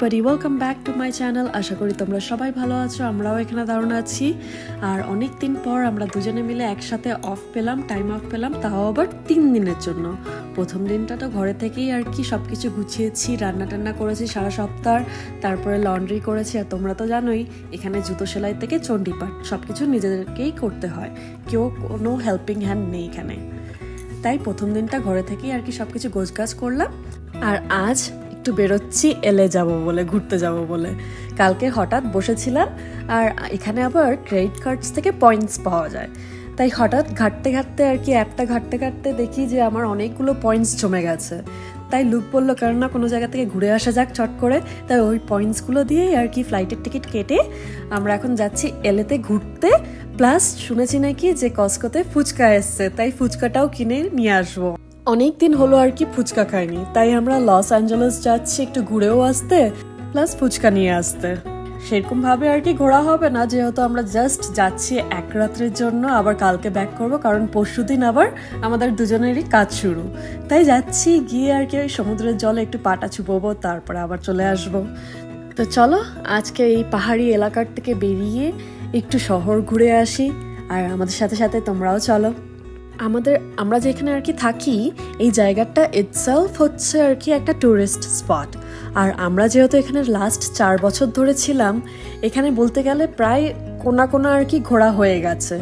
everybody, welcome back to my channel. আশা করি তোমরা সবাই ভালো আছো, আমরাও এখানে দারুণ আছি। আর অনেক দিন পর আমরা দুজনে মিলে একসাথে টাইম অফ পেলাম, তাও আবার 3 দিনের জন্য। প্রথম দিনটা তো ঘরে থেকেই আর কি সবকিছু গুছিয়েছি, রান্না করেছি সারা সপ্তাহ, তারপরে লন্ড্রি করেছি। আর তোমরা তো জানোই এখানে জুতো সেলাই থেকে চণ্ডীপাঠ সবকিছু নিজেদেরকেই করতে হয়, কেউ কোনো হেল্পিং হ্যান্ড নেই এখানে। তাই প্রথম দিনটা ঘরে থেকেই আর কি সবকিছু গোছগাছ করলাম। আর আজ একটু বেরোচ্ছি এলে যাব বলে, ঘুরতে যাব বলে। কালকে হঠাৎ বসেছিলাম, আর এখানে আবার ক্রেডিট কার্ডস থেকে পয়েন্টস পাওয়া যায়। তাই হঠাৎ ঘাঁটতে আর কি অ্যাপটা ঘাঁটতে দেখি যে আমার অনেকগুলো পয়েন্টস জমে গেছে। তাই লুক বললো কেননা কোনো জায়গা থেকে ঘুরে আসা যাক চট করে। তাই ওই পয়েন্টসগুলো দিয়েই আর কি ফ্লাইটের টিকিট কেটে আমরা এখন যাচ্ছি এলেতে ঘুরতে। প্লাস শুনেছি নাকি যে কস্কোতে ফুচকা এসছে, তাই ফুচকাটাও কিনে নিয়ে আসবো। অনেক দিন হলো আর কি ফুচকা খাইনি, তাই আমরা লস অ্যাঞ্জেলেস যাচ্ছি একটু ঘুরেও আসতে, প্লাস ফুচকা নিয়ে আসতে। সেরকম ভাবে আর কি ঘোরা হবে না, যেহেতু আমরা জাস্ট যাচ্ছি এক রাত্রের জন্য, আবার কালকে ব্যাক করব, কারণ পরশুদিন আবার আমাদের দুজনেরই কাজ শুরু। তাই যাচ্ছি, গিয়ে আর কি ওই সমুদ্রের জলে একটু পাটা ছুপবো, তারপরে আবার চলে আসব। তো চলো আজকে এই পাহাড়ি এলাকার থেকে বেরিয়ে একটু শহর ঘুরে আসি, আর আমাদের সাথে সাথে তোমরাও চলো। আমরা যেখানে আর কি থাকি, এই জায়গাটা ইটসেলফ হচ্ছে আর কি একটা টুরিস্ট স্পট। আর আমরা যেহেতু এখানে লাস্ট 4 বছর ধরে ছিলাম, এখানে বলতে গেলে প্রায় কোনা আর কি ঘোরা হয়ে গেছে।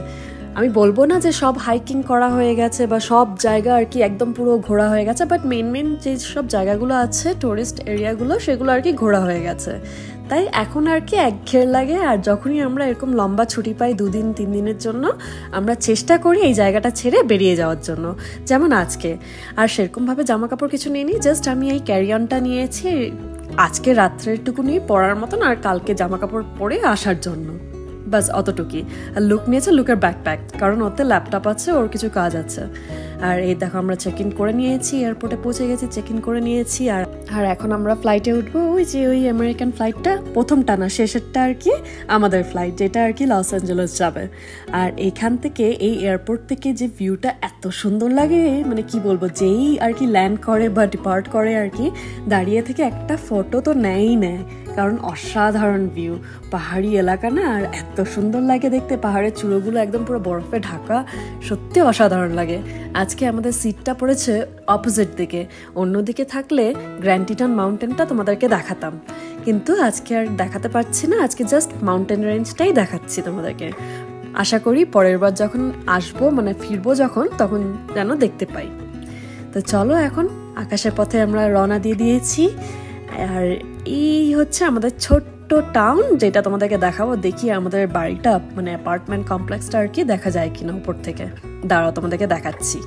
আমি বলবো না যে সব হাইকিং করা হয়ে গেছে বা সব জায়গা আর কি একদম পুরো ঘোরা হয়ে গেছে, বাট মেন যে সব জায়গাগুলো আছে টুরিস্ট এরিয়াগুলো, সেগুলো আর কি ঘোরা হয়ে গেছে। তাই এখন আর কি একঘেয়ে লাগে। আর যখনই আমরা এরকম লম্বা ছুটি পাই 2 দিন 3 দিনের জন্য, আমরা চেষ্টা করি এই জায়গাটা ছেড়ে বেরিয়ে যাওয়ার জন্য, যেমন আজকে। আর সেরকমভাবে জামা কাপড় কিছু নিইনি, জাস্ট আমি এই ক্যারিয়নটা নিয়েছি আজকে রাত্রেরটুকুনি পরার মতন, আর কালকে জামা কাপড় পরে আসার জন্য, বাস অতটুকুই। আর লুক নিয়েছে লুকের ব্যাকপ্যাক, কারণ ওতে ল্যাপটপ আছে, ওর কিছু কাজ আছে। আর এই দেখো আমরা চেক ইন করে নিয়েছি, এয়ারপোর্টে পৌঁছে গেছি, চেক ইন করে নিয়েছি। আর এখন আমরা ফ্লাইটে উঠবো, ওই আমেরিকান ফ্লাইটটা, প্রথমটা না শেষেরটা আর কি আমাদের ফ্লাইট, যেটা আর কি লস অ্যাঞ্জেলেস যাবে। আর এখান থেকে এই এয়ারপোর্ট থেকে যে ভিউটা এত সুন্দর লাগে, মানে কি বলবো, যেই আর কি ল্যান্ড করে বা ডিপার্ট করে আর কি দাঁড়িয়ে থেকে একটা ফটো তো নেয়, কারণ অসাধারণ ভিউ, পাহাড়ি এলাকা না, আর এত সুন্দর লাগে দেখতে। পাহাড়ের চূড়োগুলো একদম পুরো বরফে ঢাকা, সত্যি অসাধারণ লাগে। আজকে আমাদের সিটটা পড়েছে অপোজিট দিকে, অন্যদিকে থাকলে গ্র্যান্ড টিটান মাউন্টেনটা তোমাদেরকে দেখাতাম, কিন্তু আজকে আর দেখাতে পারছি না। আজকে জাস্ট মাউন্টেন রেঞ্জটাই দেখাচ্ছি তোমাদেরকে। আশা করি পরের বার যখন আসবো, মানে ফিরবো যখন, তখন যেন দেখতে পাই। তো চলো এখন আকাশের পথে আমরা রওনা দিয়ে দিয়েছি। আর এই হচ্ছে আমাদের ছোট্ট টাউন, যেটা তোমাদেরকে দেখাবো। দেখি আমাদের বাড়িটা, মানে অ্যাপার্টমেন্ট কমপ্লেক্সটা আর কি দেখা যায় কিনা উপর থেকে। দাঁড়াও তোমাদেরকে দেখাচ্ছি।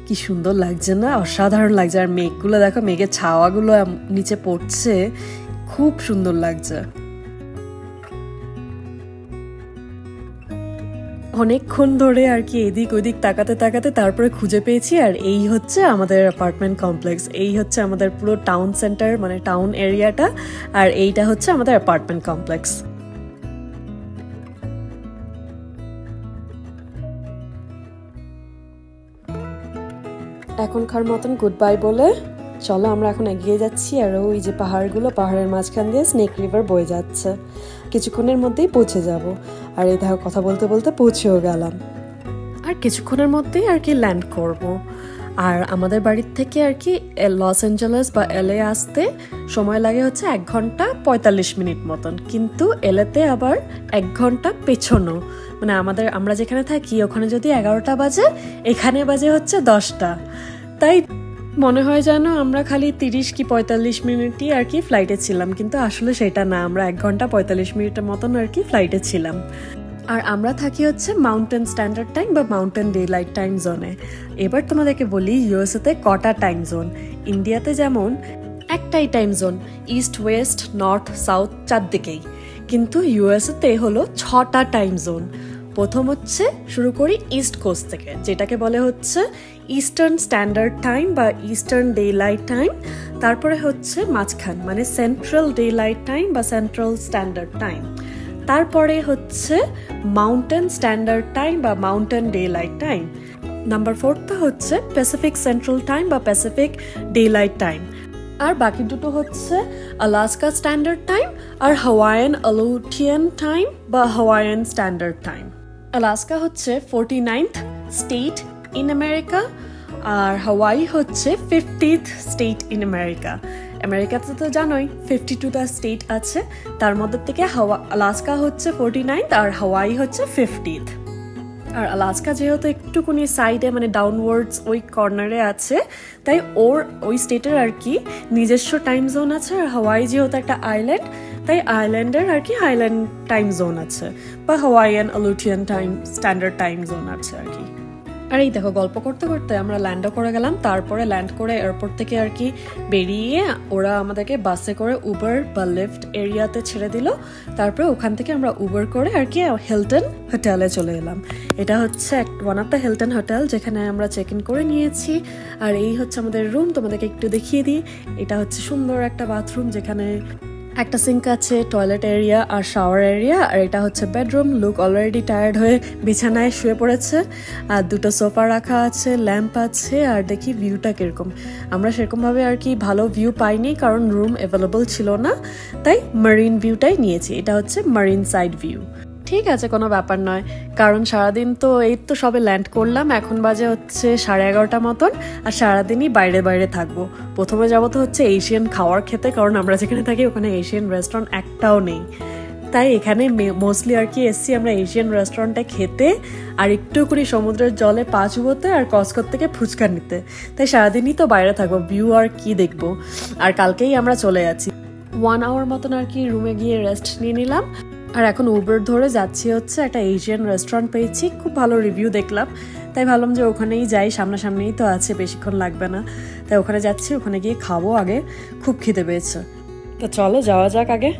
কি সুন্দর লাগছে না, অসাধারণ লাগছে। আর মেঘগুলো দেখো, মেঘের ছাওয়াগুলো নিচে পড়ছে, খুব সুন্দর লাগছে। অনেকক্ষণ ধরে আর কি এদিক ওদিক তাকাতে তারপরে খুঁজে পেয়েছি। আর এই হচ্ছে আমাদের অ্যাপার্টমেন্ট কমপ্লেক্স, এই হচ্ছে আমাদের পুরো টাউন সেন্টার, মানে টাউন এরিয়াটা। আর এইটা হচ্ছে আমাদের অ্যাপার্টমেন্ট কমপ্লেক্স। এখনকার মতন গুড বাই বলে চলো আমরা এখন এগিয়ে যাচ্ছি। আর ওই যে পাহাড়গুলো, পাহাড়ের মাঝখান দিয়ে স্নেক রিভার বয়ে যাচ্ছে, কিছুক্ষণের মধ্যেই পৌঁছে যাব। আর এই দেখো কথা বলতে বলতে পৌঁছেও গেলাম, আর কিছুক্ষণের মধ্যেই আর কি ল্যান্ড করব। আর আমাদের বাড়ির থেকে আর কি লস অ্যাঞ্জেলেস বা এলে আসতে সময় লাগে হচ্ছে 1 ঘন্টা 45 মিনিট মতন, কিন্তু এলেতে আবার 1 ঘন্টা পেছনো। মানে আমরা যেখানে থাকি ওখানে যদি 11টা বাজে, এখানে বাজে হচ্ছে 10টা। তাই মনে হয় যেন আমরা খালি 30 কি 45 মিনিটই আর কি ফ্লাইটে ছিলাম, কিন্তু আসলে সেটা না, আমরা 1 ঘন্টা 45 মিনিটের মতন আর কি ফ্লাইটে ছিলাম। আর আমরা থাকি হচ্ছে মাউন্টেন স্ট্যান্ডার্ড টাইম বা মাউন্টেন ডে লাইট টাইম জোনে। এবার তোমাদেরকে বলি ইউএসএতে কটা টাইম জোন। ইন্ডিয়াতে যেমন একটাই time zone, east West north south 4 দিকেই, কিন্তু ইউএসএতে হলো 6টা টাইম জোন। প্রথম হচ্ছে শুরু করি ইস্ট কোস্ট থেকে, যেটাকে বলে হচ্ছে ইস্টার্ন স্ট্যান্ডার্ড টাইম বা ইস্টার্ন ডে লাইট টাইম। তারপরে হচ্ছে মাঝখান, মানে সেন্ট্রাল ডে লাইট টাইম বা সেন্ট্রাল স্ট্যান্ডার্ড টাইম। তারপরে হচ্ছে মাউন্টেন স্ট্যান্ডার্ড টাইম বা mountain day light time. Number 4টা হচ্ছে প্যাসিফিক সেন্ট্রাল টাইম বা প্যাসিফিক ডে লাইট টাইম। আর বাকি দুটো হচ্ছে আলাস্কা স্ট্যান্ডার্ড টাইম আর হাওয়াইয়ান আলুটিয়ান টাইম বা হাওয়াইয়ান স্ট্যান্ডার্ড টাইম। আলাস্কা হচ্ছে 49th স্টেট ইন আমেরিকা আর হাওয়াই হচ্ছে 50th স্টেট ইন আমেরিকা। আমেরিকাতে তো জানোই 52টা স্টেট আছে, তার মধ্যে থেকে আলাস্কা হচ্ছে 49th আর হাওয়াই হচ্ছে 50th। আর আলাস্কা যেহেতু একটুকুনি সাইডে মানে ডাউনওয়ার্ডস ওই কর্নারে আছে, তাই ওর ওই স্টেটের আর কি নিজস্ব টাইম জোন আছে। আর হাওয়াই যেহেতু একটা আইল্যান্ড, তাই আইল্যান্ডের আর কি হাইল্যান্ড টাইম জোন আছে বা Hawaiian Aleutian time standard time zone আছে আর কি। আর এই দেখো গল্প করতে করতে আমরা ল্যান্ডও করে গেলাম। তারপরে ল্যান্ড করে এয়ারপোর্ট থেকে আর কি বেরিয়ে ওরা আমাদেরকে বাসে করে উবার বা লিফট এরিয়াতে ছেড়ে দিল। তারপরে ওখান থেকে আমরা উবার করে আর কি হিলটন হোটেলে চলে এলাম। এটা হচ্ছে one of the Hilton hotel যেখানে আমরা চেক ইন করে নিয়েছি। আর এই হচ্ছে আমাদের রুম, তোমাদেরকে একটু দেখিয়ে দিই। এটা হচ্ছে সুন্দর একটা বাথরুম যেখানে একটা সিঙ্ক আছে, টয়লেট এরিয়া আর শাওয়ার এরিয়া। আর এটা হচ্ছে বেডরুম। লুক অলরেডি টায়ার্ড হয়ে বিছানায় শুয়ে পড়েছে। আর দুটো সোফা রাখা আছে, ল্যাম্প আছে। আর দেখি ভিউটা কিরকম। আমরা সেরকমভাবে আর কি ভালো ভিউ পাইনি কারণ রুম অ্যাভেলেবল ছিল না, তাই মারিন ভিউটাই নিয়েছি। এটা হচ্ছে মারিন সাইড ভিউ। ঠিক আছে, কোনো ব্যাপার নয়, কারণ সারাদিন তো এই তো সবে ল্যান্ড করলাম, এখন বাজে হচ্ছে 11:30 মতন। আর সারাদিনই বাইরে বাইরে থাকবো। প্রথমে যাবো তো হচ্ছে এশিয়ান খাওয়ার খেতে, কারণ আমরা যেখানে থাকি ওখানে এশিয়ান রেস্টুরেন্ট একটাও নেই। তাই এখানে মোস্টলি আর কি এসছি আমরা এশিয়ান রেস্টুরেন্টে খেতে আর একটু করে সমুদ্রের জলে পা চুবোতে আর কসকর থেকে ফুচকা নিতে। তাই সারাদিনই তো বাইরে থাকবো, ভিউ আর কি দেখবো। আর কালকেই আমরা চলে যাচ্ছি। 1 আওয়ার মতন আর কি রুমে গিয়ে রেস্ট নিয়ে নিলাম। আর এখন উবার ধরে যাচ্ছি হচ্ছে একটা এশিয়ান রেস্টুরেন্ট পেয়েছি, খুব ভালো রিভিউ দেখলাম, তাই ভাবলাম যে ওখানেই যাই, সামনাসামনিই তো আছে, বেশিক্ষণ লাগবে না। তাই ওখানে যাচ্ছি, ওখানে গিয়ে খাবো আগে, খুব খিদে পেয়েছে। তো চলো যাওয়া যাক আগে।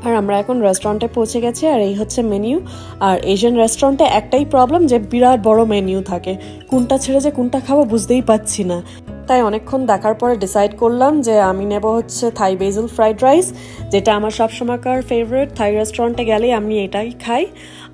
আর আমরা এখন রেস্টুরেন্টে পৌঁছে গেছি। আর এই হচ্ছে মেনু। আর এশিয়ান রেস্টুরেন্টে একটাই প্রবলেম যে বিরাট বড় মেনু থাকে, কোনটা ছেড়ে যে কোনটা খাবো বুঝতেই পাচ্ছি না। তাই অনেকক্ষণ দেখার পরে ডিসাইড করলাম যে আমি নেব হচ্ছে থাই বেসিল ফ্রাইড রাইস, যেটা আমার সবসময়কার ফেভারিট। থাই রেস্টুরেন্টে গেলেই আমি এটাই খাই।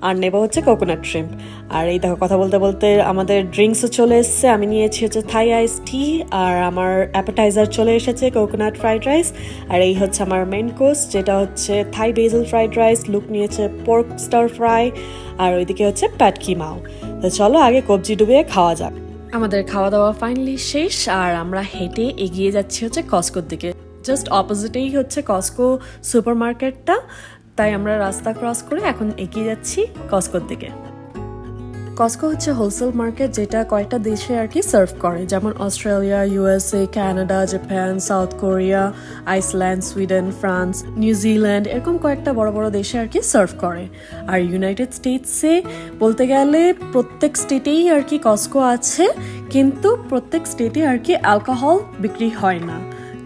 আর নেব হচ্ছে কোকোনাট শ্রিম্প। আর এই দেখো কথা বলতে বলতে আমাদের ড্রিঙ্কসও চলে এসছে। আমি নিয়েছি হচ্ছে থাই আইস টি, আর আমার অ্যাপেটাইজার চলে এসেছে কোকোনাট ফ্রাইড রাইস। আর এই হচ্ছে আমার মেন কোর্স, যেটা হচ্ছে থাই বেসিল ফ্রাইড রাইস। লুক নিয়েছে পোর্ক স্টার ফ্রাই, আর ওইদিকে হচ্ছে প্যাট কিমাও। তো চলো আগে কবজি ডুবিয়ে খাওয়া যাক। আমাদের খাওয়া দাওয়া ফাইনালি শেষ। আর আমরা হেঁটে এগিয়ে যাচ্ছি হচ্ছে কসকোর দিকে। জাস্ট অপোজিটেই হচ্ছে কসকো সুপার মার্কেটটা, তাই আমরা রাস্তা ক্রস করে এখন এগিয়ে যাচ্ছি কসকোর দিকে। কসকো হচ্ছে হোলসেল মার্কেট, যেটা কয়েকটা দেশে আর কি সার্ভ করে, যেমন Australia, USA, Canada, Japan, south Korea, Iceland, Sweden, France, New Zealand, এরকম কয়েকটা বড় বড় দেশে আর কি সার্ভ করে। আর ইউনাইটেড স্টেটসে বলতে গেলে প্রত্যেক স্টেটেই আর কি কসকো আছে, কিন্তু প্রত্যেক স্টেটে আর কি অ্যালকোহল বিক্রি হয় না,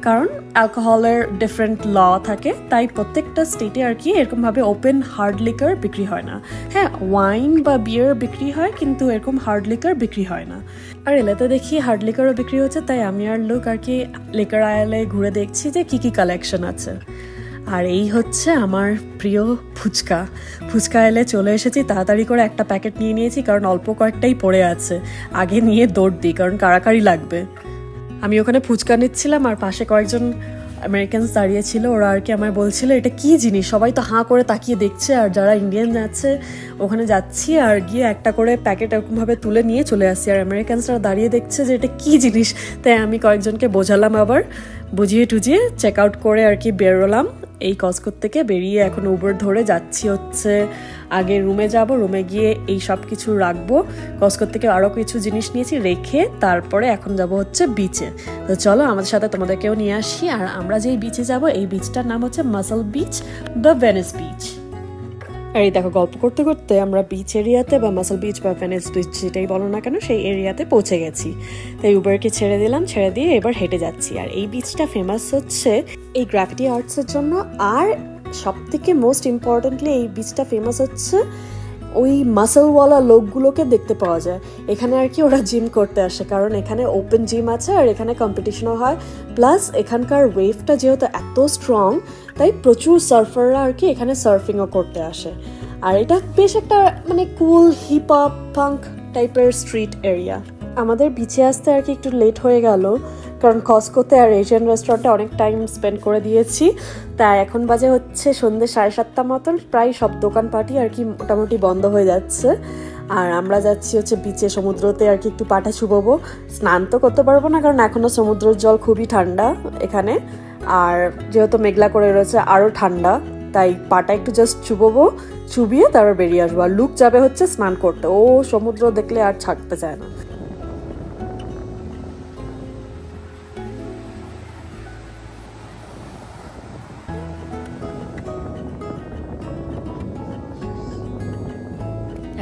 কারণ অ্যালকোহলের ডিফারেন্ট ল থাকে। তাই প্রত্যেকটা স্টেটে আর কি এরকমভাবে ওপেন হার্ড লিকার বিক্রি হয় না। হ্যাঁ, ওয়াইন বা বিয়ার বিক্রি হয়, কিন্তু এরকম হার্ড লিকার বিক্রি হয় না। আর এলাতে দেখি হার্ড লিকারও বিক্রি হচ্ছে, তাই আমি আর লোক আর কি লিকার আয়ালে ঘুরে দেখছি যে কি কি কালেকশন আছে। আর এই হচ্ছে আমার প্রিয় ফুচকা। ফুচকা এলে চলে এসেছি, তাড়াতাড়ি করে একটা প্যাকেট নিয়ে নিয়েছি, কারণ অল্প কয়েকটাই পড়ে আছে। আগে নিয়ে দৌড় দিই, কারণ কাড়াকাড়ি লাগবে। আমি ওখানে ফুচকা নিচ্ছিলাম আর পাশে কয়েকজন আমেরিকানস দাঁড়িয়ে ছিল। ওরা আর কি আমায় বলছিল এটা কি জিনিস, সবাই তো হাঁ করে তাকিয়ে দেখছে। আর যারা ইন্ডিয়ান যাচ্ছে ওখানে যাচ্ছি আর গিয়ে একটা করে প্যাকেট এরকমভাবে তুলে নিয়ে চলে আসছি। আর আমেরিকানসরা দাঁড়িয়ে দেখছে যে এটা কি জিনিস। তাই আমি কয়েকজনকে বোঝালাম, আবার বুঝিয়ে টুজিয়ে চেক আউট করে আর কি বেরোলাম এই কসকোর থেকে। বেরিয়ে এখন উবার ধরে যাচ্ছি হচ্ছে আগে রুমে যাব, রুমে গিয়ে এই সব কিছু রাখবো। কসকোর থেকে আরও কিছু জিনিস নিয়েছি, রেখে তারপরে এখন যাব হচ্ছে বিচে। তো চলো আমাদের সাথে তোমাদেরকেও নিয়ে আসি। আর আমরা যেই বিচে যাব এই বিচটার নাম হচ্ছে মাসল বিচ বা ভেনিস বিচ। আর এই দেখো গল্প করতে করতে আমরা বিচ এরিয়াতে বা মাসল বিচ বা ভেনিস বিচ যেটাই বলো না কেন সেই এরিয়াতে পৌঁছে গেছি। তাই উবারকে ছেড়ে দিলাম, ছেড়ে দিয়ে এবার হেঁটে যাচ্ছি। আর এই বিচটা ফেমাস হচ্ছে এই গ্রাফিটি আর্টসের জন্য। আর সব থেকে মোস্ট ইম্পর্টেন্টলি এই বিচটা ফেমাস হচ্ছে ওই মাসলওয়ালা লোকগুলোকে দেখতে পাওয়া যায়। এখানে আর কি ওরা জিম করতে আসে, কারণ এখানে ওপেন জিম আছে আর এখানে কম্পিটিশনও হয়। প্লাস এখানকার ওয়েভটা যেহেতু এত স্ট্রং, তাই প্রচুর সার্ফাররা আর কি এখানে সার্ফিংও করতে আসে। আর এটা বেশ একটা মানে কুল হিপ হপ পাঙ্ক টাইপের স্ট্রিট এরিয়া। আমাদের বিচে আসতে আর কি একটু লেট হয়ে গেল, কারণ কসকোতে আর এশিয়ান রেস্টুরেন্টে অনেক টাইম স্পেন্ড করে দিয়েছি। তাই এখন বাজে হচ্ছে সন্ধ্যে 7:30 মতন, প্রায় সব দোকানপাটই আর কি মোটামুটি বন্ধ হয়ে যাচ্ছে। আর আমরা যাচ্ছি হচ্ছে বিচে, সমুদ্রতে আর কি একটু পাটা চুবোবো। স্নান তো করতে পারবো না, কারণ এখনও সমুদ্রের জল খুবই ঠান্ডা এখানে, আর যেহেতু মেঘলা করে রয়েছে আরও ঠান্ডা, তাই পাটা একটু জাস্ট চুবোবো, চুবিয়ে তারপর বেরিয়ে আসবো। আর লুক যাবে হচ্ছে স্নান করতে, ও সমুদ্র দেখলে আর ছাড়তে চায় না।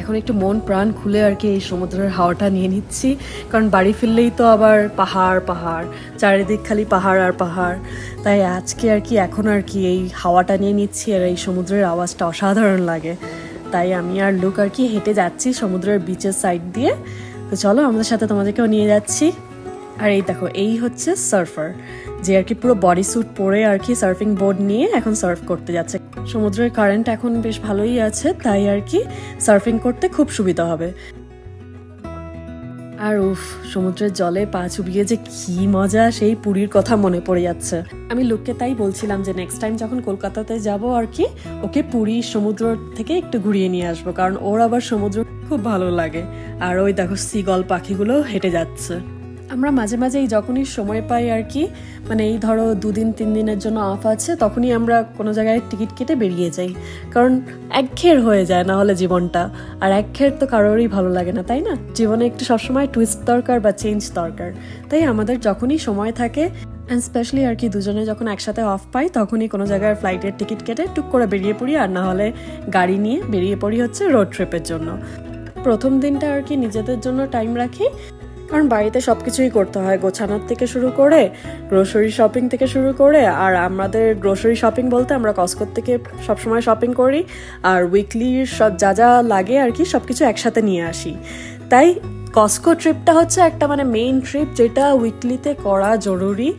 এখন একটু মন প্রাণ খুলে আর কি এই সমুদ্রের হাওয়াটা নিয়ে নিচ্ছি, কারণ বাড়ি ফিরলেই তো আবার পাহাড় পাহাড়, চারিদিক খালি পাহাড় আর পাহাড়। তাই আজকে আর কি এখন আর কি এই হাওয়াটা নিয়ে নিচ্ছি, আর এই সমুদ্রের আওয়াজটা অসাধারণ লাগে। তাই আমি আর লুক আর কি হেঁটে যাচ্ছি সমুদ্রের বিচের সাইড দিয়ে। তো চলো আমাদের সাথে তোমাদেরকেও নিয়ে যাচ্ছি। আর এই দেখো, এই হচ্ছে সার্ফার, যে আর কি পুরো বডি স্যুট পরে আর কি সার্ফিং বোর্ড নিয়ে এখন সার্ফ করতে যাচ্ছে। সমুদ্রের কারেন্ট এখন বেশ ভালোই আছে, তাই আর কি সার্ফিং করতে খুব সুবিধা হবে। আর উফ, সমুদ্রের জলে পা চুবিয়ে যে কি মজা, সেই পুরীর কথা মনে পড়ে যাচ্ছে। আমি লোককে তাই বলছিলাম যে নেক্সট টাইম যখন কলকাতাতে যাব আর কি ওকে পুরী সমুদ্র থেকে একটু ঘুরিয়ে নিয়ে আসবো, কারণ ওর আবার সমুদ্র খুব ভালো লাগে। আর ওই দেখো সিগল পাখিগুলো হেঁটে যাচ্ছে। আমরা মাঝে মাঝেই যখনই সময় পাই আর কি, মানে এই ধরো 2-3 দিনের জন্য অফ আছে, তখনই আমরা কোনো জায়গায় টিকিট কেটে বেরিয়ে যাই, কারণ একঘেয়ের হয়ে যায় না হলে জীবনটা। আর একঘেয়ের তো কারোরই ভালো লাগে না, তাই না? জীবনে একটু সবসময় টুইস্ট দরকার বা চেঞ্জ দরকার। তাই আমাদের যখনই সময় থাকে, অ্যান্ড স্পেশালি আর কি দুজনে যখন একসাথে অফ পাই, তখনই কোনো জায়গায় ফ্লাইটের টিকিট কেটে টুক করে বেরিয়ে পড়ি, আর না হলে গাড়ি নিয়ে বেরিয়ে পড়ি হচ্ছে রোড ট্রিপের জন্য। প্রথম দিনটা আর কি নিজেদের জন্য টাইম রাখি, কারণ বাড়িতে সব কিছুই করতে হয়, গোছানোর থেকে শুরু করে গ্রোসারি শপিং থেকে শুরু করে। আর আমাদের গ্রোসারি শপিং বলতে আমরা কসকো থেকে সবসময় শপিং করি, আর উইকলির সব যা যা লাগে আর কি সব কিছু একসাথে নিয়ে আসি। তাই কসকো ট্রিপটা হচ্ছে একটা মানে মেইন ট্রিপ, যেটা উইকলিতে করা জরুরি।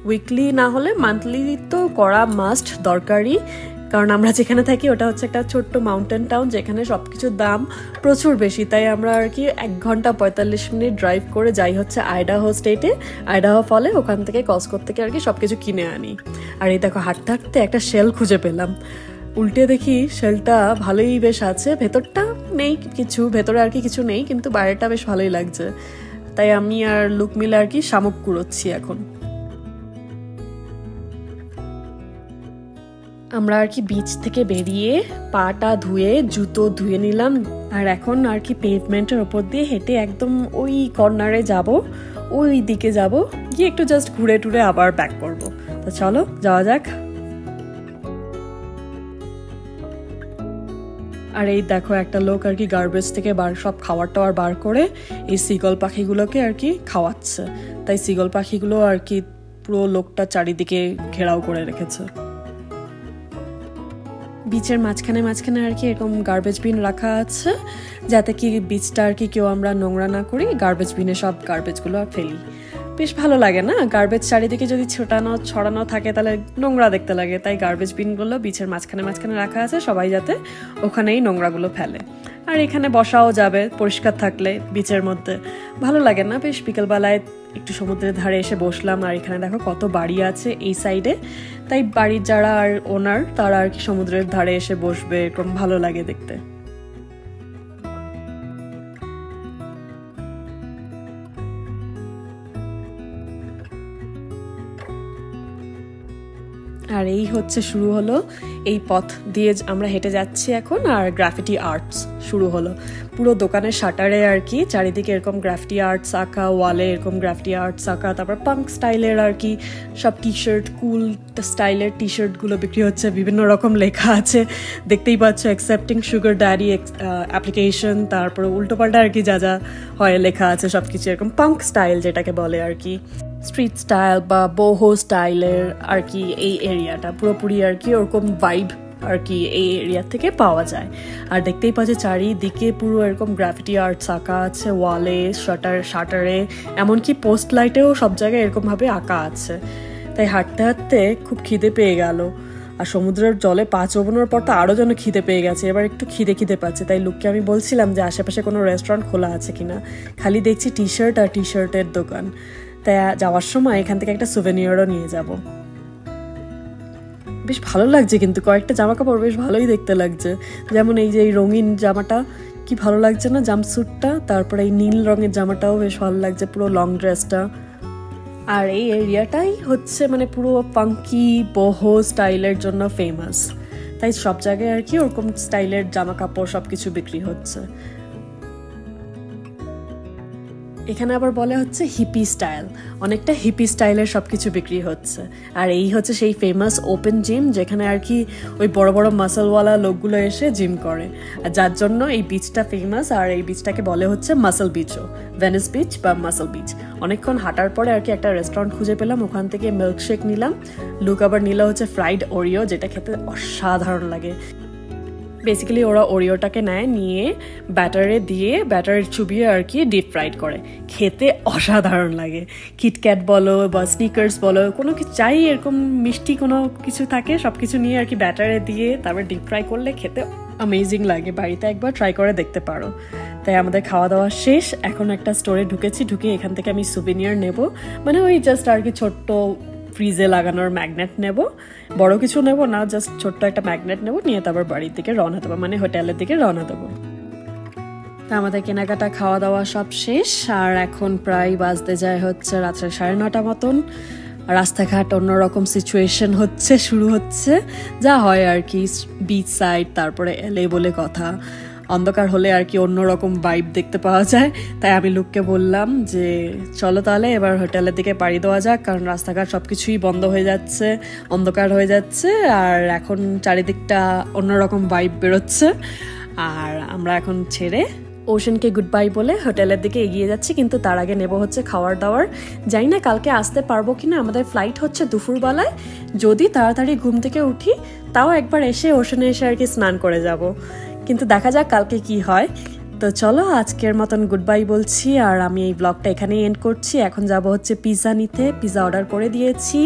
উইকলি না হলে মান্থলি তো করা মাস্ট, দরকারি। কারণ আমরা যেখানে থাকি ওটা হচ্ছে একটা ছোট্ট মাউন্টেন টাউন, যেখানে সব কিছুর দাম প্রচুর বেশি। তাই আমরা আর কি 1 ঘন্টা 45 মিনিট ড্রাইভ করে যাই হচ্ছে আইডাহো স্টেটে, আইডাহো ফলে। ওখান থেকে কসকো থেকে আর কি সব কিছু কিনে আনি। আর এই দেখো, হাঁটতে হাঁটতে একটা শেল খুঁজে পেলাম। উল্টে দেখি শেলটা ভালোই বেশ আছে, ভেতরটা নেই কিছু, ভেতরে আর কি কিছু নেই, কিন্তু বাইরেটা বেশ ভালোই লাগছে। তাই আমি আর লুক মিলে আর কি শামুক কুড়োচ্ছি এখন। আমরা আর কি বিচ থেকে বেরিয়ে পাটা ধুয়ে জুতো ধুয়ে নিলাম, আর এখন আর কি পেভমেন্টের ওপর দিয়ে হেঁটে একদম ওই কর্নারে যাব, ওই দিকে যাব, গিয়ে একটু জাস্ট ঘুরে টুরে আবার ব্যাক করব। তো চলো যাওয়া যাক। আর এই দেখো, একটা লোক আর কি গার্বেজ থেকে সব খাবার টাবার বার করে এই সিগল পাখিগুলোকে আর কি খাওয়াচ্ছে। তাই সিগল পাখিগুলো আর কি পুরো লোকটা চারিদিকে ঘেরাও করে রেখেছে। বিচের মাঝখানে মাঝখানে আর কি এরকম গার্বেজ বিন রাখা আছে, যাতে কি বিচটা আর কি কেউ আমরা নোংরা না করি, গার্বেজ বিনে সব গার্বেজগুলো ফেলি। বেশ ভালো লাগে না, গার্বেজ চারিদিকে যদি ছড়ানো থাকে তাহলে নোংরা দেখতে লাগে। তাই গার্বেজ বিনগুলো বিচের মাঝখানে মাঝখানে রাখা আছে, সবাই যাতে ওখানেই নোংরাগুলো ফেলে। আর এখানে বসাও যাবে পরিষ্কার থাকলে, বিচের মধ্যে ভালো লাগে না? বেশ বিকেলবেলায় একটু সমুদ্রের ধারে এসে বসলাম। আর এখানে দেখো কত বাড়ি আছে এই সাইডে, তাই বাড়ির যারা আর ওনার তারা আর কি সমুদ্রের ধারে এসে বসবে, এরকম ভালো লাগে দেখতে। আর এই হচ্ছে শুরু হলো, এই পথ দিয়ে আমরা হেঁটে যাচ্ছি এখন। আর গ্রাফিটি আর্টস শুরু হলো পুরো দোকানের শাটারে আর কি, চারিদিকে এরকম গ্রাফিটি আর্টস আঁকা, ওয়ালে এরকম গ্রাফিটি আর্টস আঁকা। তারপর পাঙ্ক স্টাইলের আর কি সব টি শার্ট, কুল স্টাইলের টি শার্টগুলো বিক্রি হচ্ছে, বিভিন্ন রকম লেখা আছে, দেখতেই পাচ্ছ, অ্যাকসেপ্টিং সুগার ড্যাডি অ্যাপ্লিকেশন। তারপরে উল্টোপাল্টা আর কি যা যা হয় লেখা আছে সব কিছু, এরকম পাঙ্ক স্টাইল যেটাকে বলে আর কি, স্ট্রিট স্টাইল বা বোহো স্টাইলের আর কি। এই এরিয়াটা পুরোপুরি আর কি ওরকম ভাইব আর কি এই এরিয়া থেকে পাওয়া যায়। আর দেখতেই পাচ্ছি চারিদিকে পুরো এরকম গ্রাফিটি আর্টস আঁকা আছে, ওয়ালে, শাটারে, এমনকি পোস্ট লাইটেও সব জায়গায় এরকমভাবে আঁকা আছে। তাই হাঁটতে হাঁটতে খুব খিদে পেয়ে গেল। আর সমুদ্রের জলে পা চোবানোর পর তো আরও যেন খিদে পেয়ে গেছে, এবার একটু খিদে পাচ্ছে। তাই লুককে আমি বলছিলাম যে আশেপাশে কোনো রেস্টুরেন্ট খোলা আছে কিনা, খালি দেখছি টি শার্ট আর টি শার্টের দোকান। তাই যাওয়ার সময় এখান থেকে একটা সুভেনিয়ারও নিয়ে যাব। বেশ ভালো লাগছে, কিন্তু কয়েকটা জামা কাপড় বেশ ভালোই দেখতে লাগছে। যেমন এই যে এই রঙিন জামাটা কি ভালো লাগছে না, জাম্পস্যুটটা। তারপরে এই নীল রঙের জামাটাও বেশ ভালো লাগছে, পুরো লং ড্রেসটা। আর এই এরিয়াটাই হচ্ছে মানে পুরো ফাঙ্কি বোহো স্টাইলের জন্য ফেমাস। তাই সব জায়গায় আর কি ওরকম স্টাইলের জামা কাপড় সব কিছু বিক্রি হচ্ছে। এখানে আবার বলে হচ্ছে হিপি স্টাইল, অনেকটা হিপি স্টাইলের সব কিছু বিক্রি হচ্ছে। আর এই হচ্ছে সেই ফেমাস ওপেন জিম, যেখানে আর কি ওই বড় বড় মাসলওয়ালা লোকগুলো এসে জিম করে, আর যার জন্য এই বিচটা ফেমাস। আর এই বিচটাকে বলে হচ্ছে মাসল বিচও, ভেনিস বিচ বা মাসল বিচ। অনেকক্ষণ হাঁটার পরে আর কি একটা রেস্টুরেন্ট খুঁজে পেলাম, ওখান থেকে মিল্কশেক নিলাম। লুক আবার নিল হচ্ছে ফ্রাইড ওরিও, যেটা খেতে অসাধারণ লাগে। বেসিক্যালি ওরা ওরিওটাকে নিয়ে ব্যাটারে দিয়ে ব্যাটারে চুবিয়ে আর কি ডিপ ফ্রাইড করে, খেতে অসাধারণ লাগে। কিটক্যাট বলো বা স্নিকার্স বলো, কোনো কিছু চাই এরকম মিষ্টি কোনো কিছু থাকে, সব কিছু নিয়ে আর কি ব্যাটারে দিয়ে তারপর ডিপ ফ্রাই করলে খেতে অ্যামেজিং লাগে। বাড়িতে একবার ট্রাই করে দেখতে পারো। তাই আমাদের খাওয়া দাওয়া শেষ, এখন একটা স্টোরে ঢুকে এখান থেকে আমি সুভেনিয়ার নেব, মানে ওই জাস্ট আর কি ছোট্ট ফ্রিজে লাগানোর ম্যাগনেট নেব, বড় কিছু নেব না, জাস্ট ছোট্ট একটা ম্যাগনেট নেব, নিয়ে তারপর বাড়ির দিকে রওনা দেবো, মানে হোটেলের দিকে রওনা দেবো। তা আমাদের কেনাকাটা খাওয়া দাওয়া সব শেষ, আর এখন প্রায় বাজতে যায় হচ্ছে রাত্রে 9:30 মতন। রাস্তাঘাট অন্যরকম সিচুয়েশন শুরু হচ্ছে, যা হয় আর কি বিচ সাইড, তারপরে এলে বলে কথা, অন্ধকার হলে আর কি অন্যরকম ভাইব দেখতে পাওয়া যায়। তাই আমি লুককে বললাম যে চলো তাহলে এবার হোটেলের দিকে পাড়ি দেওয়া যাক, কারণ রাস্তাঘাট সব কিছুই বন্ধ হয়ে যাচ্ছে, অন্ধকার হয়ে যাচ্ছে, আর এখন চারিদিকটা অন্যরকম ভাইব বেরোচ্ছে। আর আমরা এখন ছেড়ে ওশানকে গুড বাই বলে হোটেলের দিকে এগিয়ে যাচ্ছি, কিন্তু তার আগে নেব হচ্ছে খাওয়ার দাওয়ার। জানি না কালকে আসতে পারবো কিনা, আমাদের ফ্লাইট হচ্ছে দুপুরবেলায়। যদি তাড়াতাড়ি ঘুম থেকে উঠি তাও একবার এসে ওশানে এসে আর কি স্নান করে যাব, কিন্তু দেখা যাক কালকে কি হয়। তো চলো আজকের মতন গুড বাই বলছি, আর আমি এই ব্লগটা এখানেই এন্ড করছি। এখন যাব হচ্ছে পিৎজা নিতে, পিৎজা অর্ডার করে দিয়েছি।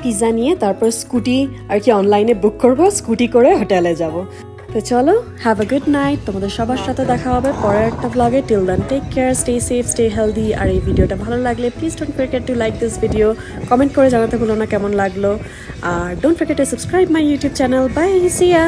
পিৎজা নিয়ে তারপর স্কুটি আর কি অনলাইনে বুক করব, স্কুটি করে হোটেলে যাব। তো চলো, হ্যাভ আ গুড নাইট। তোমাদের সবার সাথে দেখা হবে পরের একটা ব্লগে। Till then take care, stay safe, stay healthy. আর এই ভিডিওটা ভালো লাগলে please don't forget to like this video, comment করে জানাতে ভুলো না কেমন লাগলো। আর don't forget to subscribe my YouTube channel. Bye, see yeah.